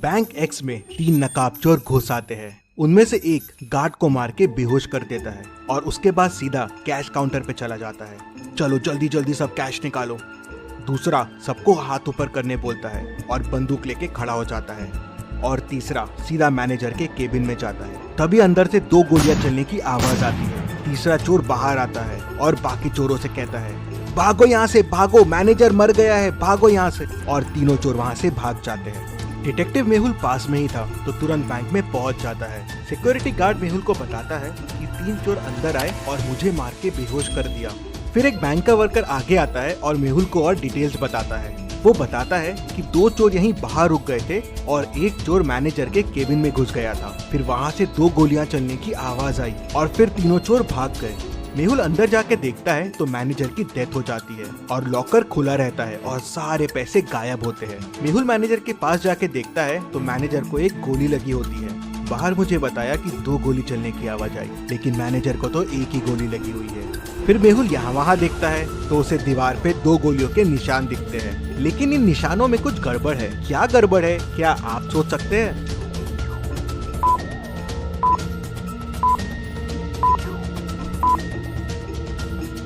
Bank x में 3 नकाबचोर घुस आते हैं। उनमें से एक गार्ड को मार के बेहोश कर देता है और उसके बाद सीधा कैश काउंटर पे चला जाता है। चलो जल्दी जल्दी सब कैश निकालो। दूसरा सबको हाथ ऊपर करने बोलता है और बंदूक लेके खड़ा हो जाता है। और तीसरा सीधा मैनेजर के केबिन में जाता है। तभी अंदर से 2 गोलियां चलने की आवाज आती है। तीसरा चोर बाहर आता है और बाकी चोरों से कहता है, भागो यहाँ से, भागो, मैनेजर मर गया है, भागो यहाँ से। और तीनों चोर वहाँ से भाग जाते हैं। डिटेक्टिव मेहुल पास में ही था तो तुरंत बैंक में पहुंच जाता है। सिक्योरिटी गार्ड मेहुल को बताता है कि 3 चोर अंदर आए और मुझे मार के बेहोश कर दिया। फिर एक बैंक का वर्कर आगे आता है और मेहुल को और डिटेल्स बताता है। वो बताता है कि 2 चोर यहीं बाहर रुक गए थे और एक चोर मैनेजर के केबिन में घुस गया था। फिर वहाँ से 2 गोलियां चलने की आवाज आई और फिर तीनों चोर भाग गए। मेहुल अंदर जाके देखता है तो मैनेजर की डेथ हो जाती है और लॉकर खुला रहता है और सारे पैसे गायब होते हैं। मेहुल मैनेजर के पास जाके देखता है तो मैनेजर को एक गोली लगी होती है। बाहर मुझे बताया कि 2 गोली चलने की आवाज आई, लेकिन मैनेजर को तो एक ही गोली लगी हुई है। फिर मेहुल यहाँ वहाँ देखता है तो उसे दीवार पे 2 गोलियों के निशान दिखते हैं, लेकिन इन निशानों में कुछ गड़बड़ है। क्या गड़बड़ है, क्या आप सोच सकते हैं?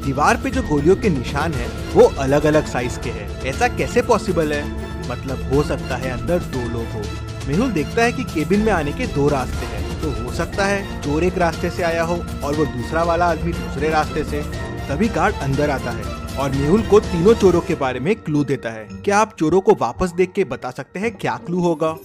दीवार पे जो गोलियों के निशान हैं, वो अलग अलग साइज के हैं। ऐसा कैसे पॉसिबल है? मतलब हो सकता है अंदर 2 लोग हो। मेहुल देखता है कि केबिन में आने के 2 रास्ते हैं, तो हो सकता है चोर एक रास्ते से आया हो और वो दूसरा वाला आदमी दूसरे रास्ते से। तभी गार्ड अंदर आता है और मेहुल को तीनों चोरों के बारे में क्लू देता है। क्या आप चोरों को वापस देख के बता सकते हैं क्या क्लू होगा?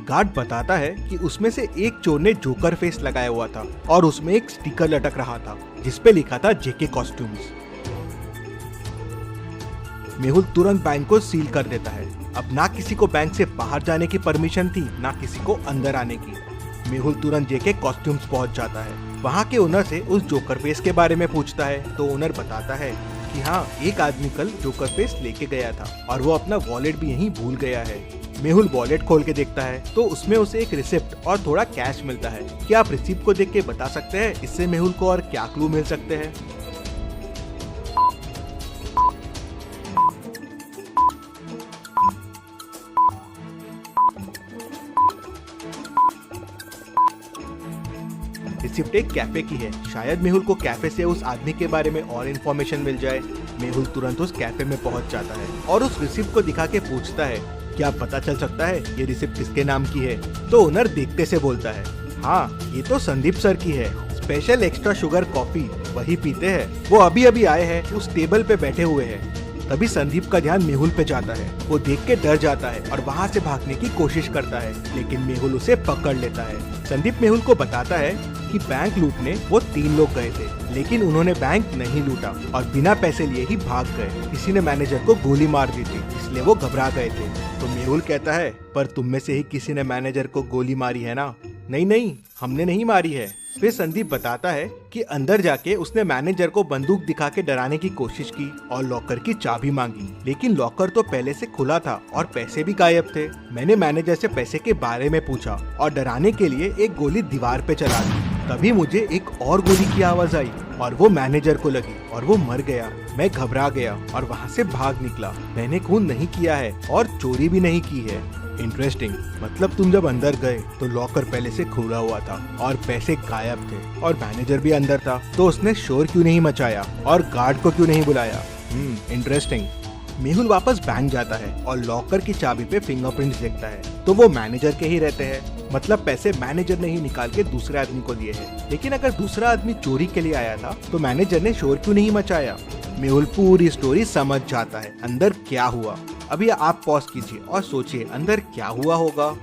गार्ड बताता है कि उसमें से एक चोर ने जोकर फेस लगाया हुआ था और उसमें एक स्टिकर लटक रहा था जिसपे लिखा था जेके कॉस्ट्यूम्स। मेहुल तुरंत बैंक को सील कर देता है। अब ना किसी को बैंक से बाहर जाने की परमिशन थी, ना किसी को अंदर आने की। मेहुल तुरंत जेके कॉस्ट्यूम्स पहुंच जाता है। वहाँ के ओनर से उस जोकर फेस के बारे में पूछता है तो ओनर बताता है कि हाँ, एक आदमी कल जोकर फेस लेके गया था और वो अपना वॉलेट भी यहीं भूल गया है। मेहुल वॉलेट खोल के देखता है तो उसमें उसे एक रिसिप्ट और थोड़ा कैश मिलता है। क्या आप रिसिप्ट को देख के बता सकते हैं इससे मेहुल को और क्या क्लू मिल सकते हैं? रिसिप्ट एक कैफे की है। शायद मेहुल को कैफे से उस आदमी के बारे में और इन्फॉर्मेशन मिल जाए। मेहुल तुरंत उस कैफे में पहुंच जाता है और उस रिसिप्ट को दिखा के पूछता है, क्या पता चल सकता है ये रिसिप्ट किसके नाम की है? तो ओनर देखते से बोलता है, हाँ, ये तो संदीप सर की है। स्पेशल एक्स्ट्रा शुगर कॉफी वही पीते हैं। वो अभी अभी आए हैं, उस टेबल पे बैठे हुए हैं। तभी संदीप का ध्यान मेहुल पे जाता है। वो देख के डर जाता है और वहाँ से भागने की कोशिश करता है, लेकिन मेहुल उसे पकड़ लेता है। संदीप मेहुल को बताता है कि बैंक लूटने वो 3 लोग गए थे, लेकिन उन्होंने बैंक नहीं लूटा और बिना पैसे लिए ही भाग गए। किसी ने मैनेजर को गोली मार दी थी, इसलिए वो घबरा गए थे। तो मेहुल कहता है, पर तुम में से ही किसी ने मैनेजर को गोली मारी है ना? नहीं नहीं, हमने नहीं मारी है। फिर संदीप बताता है कि अंदर जाके उसने मैनेजर को बंदूक दिखा के डराने की कोशिश की और लॉकर की चाबी मांगी, लेकिन लॉकर तो पहले से खुला था और पैसे भी गायब थे। मैंने मैनेजर से पैसे के बारे में पूछा और डराने के लिए एक गोली दीवार पे चला दी। तभी मुझे एक और गोली की आवाज आई और वो मैनेजर को लगी और वो मर गया। मैं घबरा गया और वहाँ से भाग निकला। मैंने खून नहीं किया है और चोरी भी नहीं की है। इंटरेस्टिंग। मतलब तुम जब अंदर गए तो लॉकर पहले से खुला हुआ था और पैसे गायब थे और मैनेजर भी अंदर था, तो उसने शोर क्यों नहीं मचाया और गार्ड को क्यों नहीं बुलाया? इंटरेस्टिंग। मेहुल वापस बैंक जाता है और लॉकर की चाबी पे फिंगरप्रिंट्स देखता है, तो वो मैनेजर के ही रहते हैं। मतलब पैसे मैनेजर ने ही निकाल के दूसरे आदमी को दिए हैं। लेकिन अगर दूसरा आदमी चोरी के लिए आया था तो मैनेजर ने शोर क्यों नहीं मचाया? मेहुल पूरी स्टोरी समझ जाता है अंदर क्या हुआ। अभी आप पॉज कीजिए और सोचिए अंदर क्या हुआ होगा।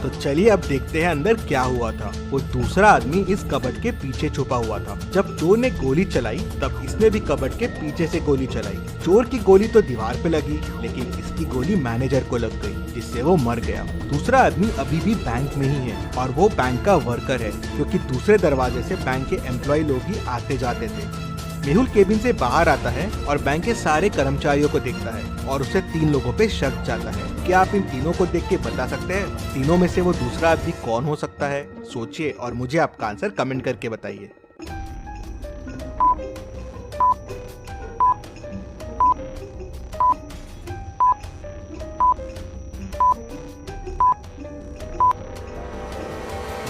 तो चलिए अब देखते हैं अंदर क्या हुआ था। वो दूसरा आदमी इस कबर्ड के पीछे छुपा हुआ था। जब चोर ने गोली चलाई तब इसने भी कबर्ड के पीछे से गोली चलाई। चोर की गोली तो दीवार पे लगी, लेकिन इसकी गोली मैनेजर को लग गई, जिससे वो मर गया। दूसरा आदमी अभी भी बैंक में ही है और वो बैंक का वर्कर है, क्योंकि दूसरे दरवाजे से बैंक के एम्प्लॉय लोग ही आते जाते थे। मेहुल केबिन से बाहर आता है और बैंक के सारे कर्मचारियों को देखता है और उसे 3 लोगों पे शक जाता है। क्या आप इन तीनों को देख के बता सकते हैं तीनों में से वो दूसरा आदमी कौन हो सकता है? सोचिए और मुझे आपका आंसर कमेंट करके बताइए।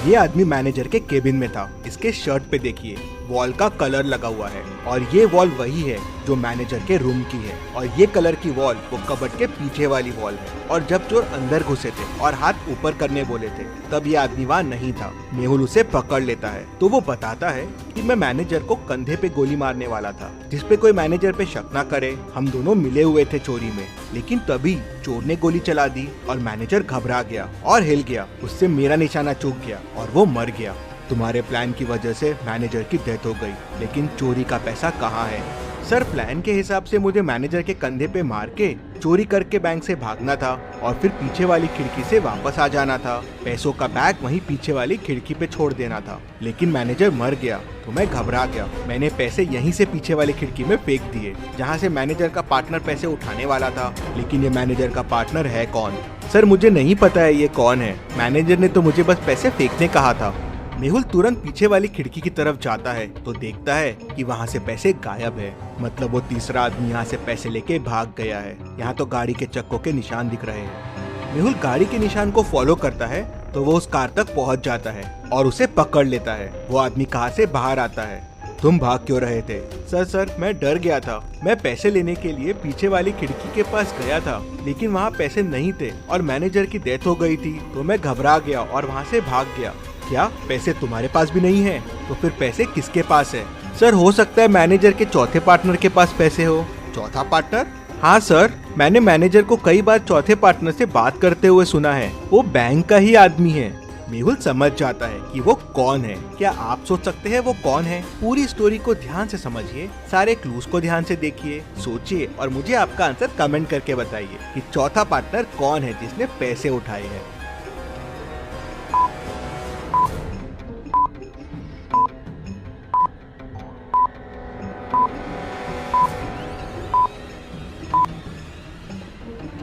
ये आदमी मैनेजर के केबिन में था। इसके शर्ट पे देखिए वॉल का कलर लगा हुआ है और ये वॉल वही है जो मैनेजर के रूम की है और ये कलर की वॉल वो कबर्ड के पीछे वाली वॉल है। और जब चोर अंदर घुसे थे और हाथ ऊपर करने बोले थे तब ये आदमी वहाँ नहीं था। मेहुल उसे पकड़ लेता है तो वो बताता है कि मैं मैनेजर को कंधे पे गोली मारने वाला था जिसपे कोई मैनेजर पे शक ना करे। हम दोनों मिले हुए थे चोरी में, लेकिन तभी चोर ने गोली चला दी और मैनेजर घबरा गया और हिल गया। उससे मेरा निशाना चूक गया और वो मर गया। तुम्हारे प्लान की वजह से मैनेजर की डेथ हो गई, लेकिन चोरी का पैसा कहाँ है? सर, प्लान के हिसाब से मुझे मैनेजर के कंधे पे मार के चोरी करके बैंक से भागना था और फिर पीछे वाली खिड़की से वापस आ जाना था। पैसों का बैग वहीं पीछे वाली खिड़की पे छोड़ देना था, लेकिन मैनेजर मर गया तो मैं घबरा गया। मैंने पैसे यहीं से पीछे वाली खिड़की में फेंक दिए जहाँ से मैनेजर का पार्टनर पैसे उठाने वाला था। लेकिन ये मैनेजर का पार्टनर है कौन? सर, मुझे नहीं पता है ये कौन है। मैनेजर ने तो मुझे बस पैसे फेंकने कहा था। मेहुल तुरंत पीछे वाली खिड़की की तरफ जाता है तो देखता है कि वहाँ से पैसे गायब है। मतलब वो तीसरा आदमी यहाँ से पैसे लेके भाग गया है। यहाँ तो गाड़ी के चक्कों के निशान दिख रहे हैं। मेहुल गाड़ी के निशान को फॉलो करता है तो वो उस कार तक पहुँच जाता है और उसे पकड़ लेता है। वो आदमी कार से बाहर आता है। तुम भाग क्यों रहे थे? सर, मैं डर गया था। मैं पैसे लेने के लिए पीछे वाली खिड़की के पास गया था, लेकिन वहाँ पैसे नहीं थे और मैनेजर की डेथ हो गई थी तो मैं घबरा गया और वहाँ से भाग गया। क्या पैसे तुम्हारे पास भी नहीं है? तो फिर पैसे किसके पास है? सर, हो सकता है मैनेजर के चौथे पार्टनर के पास पैसे हो। चौथा पार्टनर? हाँ सर, मैंने मैनेजर को कई बार चौथे पार्टनर से बात करते हुए सुना है। वो बैंक का ही आदमी है। मेहुल समझ जाता है कि वो कौन है। क्या आप सोच सकते हैं वो कौन है? पूरी स्टोरी को ध्यान से समझिए, सारे क्लूज को ध्यान से देखिए, सोचिए और मुझे आपका आंसर कमेंट करके बताइए कि चौथा पार्टनर कौन है जिसने पैसे उठाए हैं।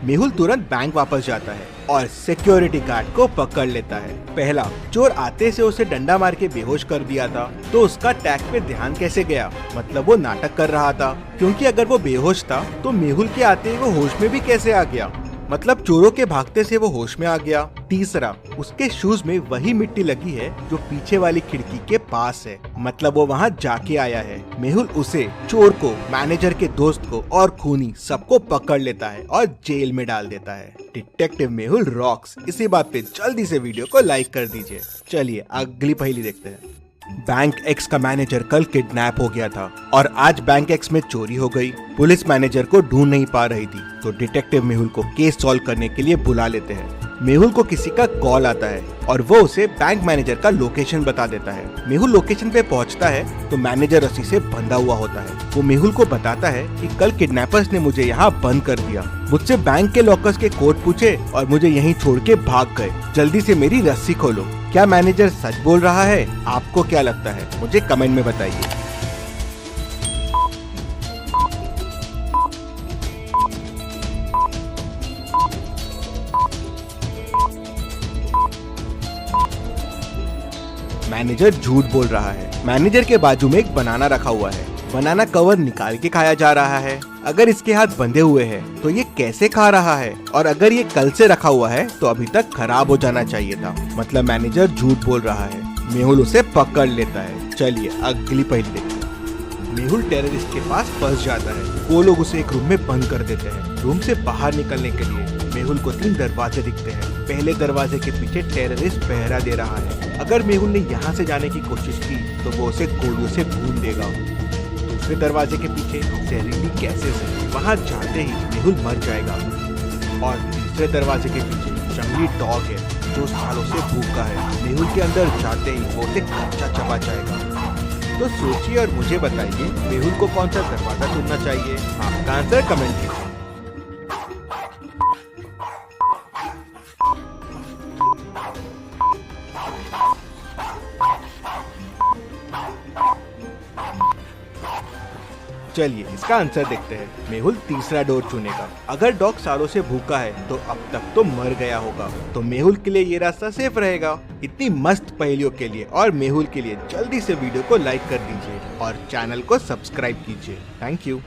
मेहुल तुरंत बैंक वापस जाता है और सिक्योरिटी गार्ड को पकड़ लेता है। पहला, चोर आते से उसे डंडा मार के बेहोश कर दिया था तो उसका टैग पे ध्यान कैसे गया? मतलब वो नाटक कर रहा था, क्योंकि अगर वो बेहोश था तो मेहुल के आते ही वो होश में भी कैसे आ गया? मतलब चोरों के भागते से वो होश में आ गया। तीसरा, उसके शूज में वही मिट्टी लगी है जो पीछे वाली खिड़की के पास है। मतलब वो वहाँ जाके आया है। मेहुल उसे, चोर को, मैनेजर के दोस्त को और खूनी सबको पकड़ लेता है और जेल में डाल देता है। Detective Mehul rocks. इसी बात पे जल्दी से वीडियो को लाइक कर दीजिए। चलिए अगली पहेली देखते हैं। बैंक एक्स का मैनेजर कल किडनैप हो गया था और आज बैंक एक्स में चोरी हो गई। पुलिस मैनेजर को ढूंढ नहीं पा रही थी तो डिटेक्टिव मेहुल को केस सॉल्व करने के लिए बुला लेते हैं। मेहुल को किसी का कॉल आता है और वो उसे बैंक मैनेजर का लोकेशन बता देता है। मेहुल लोकेशन पे पहुंचता है तो मैनेजर रस्सी से बंधा हुआ होता है। वो मेहुल को बताता है कि कल किडनैपर्स ने मुझे यहाँ बंद कर दिया, मुझसे बैंक के लॉकर्स के कोड पूछे और मुझे यहीं छोड़ के भाग गए। जल्दी से मेरी रस्सी खोलो। क्या मैनेजर सच बोल रहा है? आपको क्या लगता है? मुझे कमेंट में बताइए। मैनेजर झूठ बोल रहा है। मैनेजर के बाजू में एक बनाना रखा हुआ है। बनाना कवर निकाल के खाया जा रहा है। अगर इसके हाथ बंधे हुए हैं तो ये कैसे खा रहा है? और अगर ये कल से रखा हुआ है तो अभी तक खराब हो जाना चाहिए था। मतलब मैनेजर झूठ बोल रहा है। मेहुल उसे पकड़ लेता है। चलिए अगली पहेली देखते हैं। मेहुल टेररिस्ट के पास फंस जाता है। वो लोग उसे एक रूम में बंद कर देते हैं। रूम से बाहर निकलने के लिए मेहुल को 3 दरवाजे दिखते हैं। पहले दरवाजे के पीछे टेररिस्ट पहरा दे रहा है। अगर मेहुल ने यहाँ से जाने की कोशिश की तो वो उसे गोलियों से भून देगा। दूसरे दरवाजे के पीछे जहरीली गैसेस है। वहाँ जाते ही मेहुल मर जाएगा। और तीसरे दरवाजे के पीछे जंगली डॉग है जो सालों से भूखा है। मेहुल के अंदर जाते ही वो उसे कच्चा चबा जाएगा। तो सोचिए और मुझे बताइए मेहुल को कौन सा दरवाजा चुनना चाहिए? आपका आंसर कमेंट कीजिए। चलिए इसका आंसर देखते हैं। मेहुल तीसरा डोर चुनेगा। अगर डॉग सालों से भूखा है तो अब तक तो मर गया होगा, तो मेहुल के लिए ये रास्ता सेफ रहेगा। इतनी मस्त पहेलियों के लिए और मेहुल के लिए जल्दी से वीडियो को लाइक कर दीजिए और चैनल को सब्सक्राइब कीजिए। Thank you.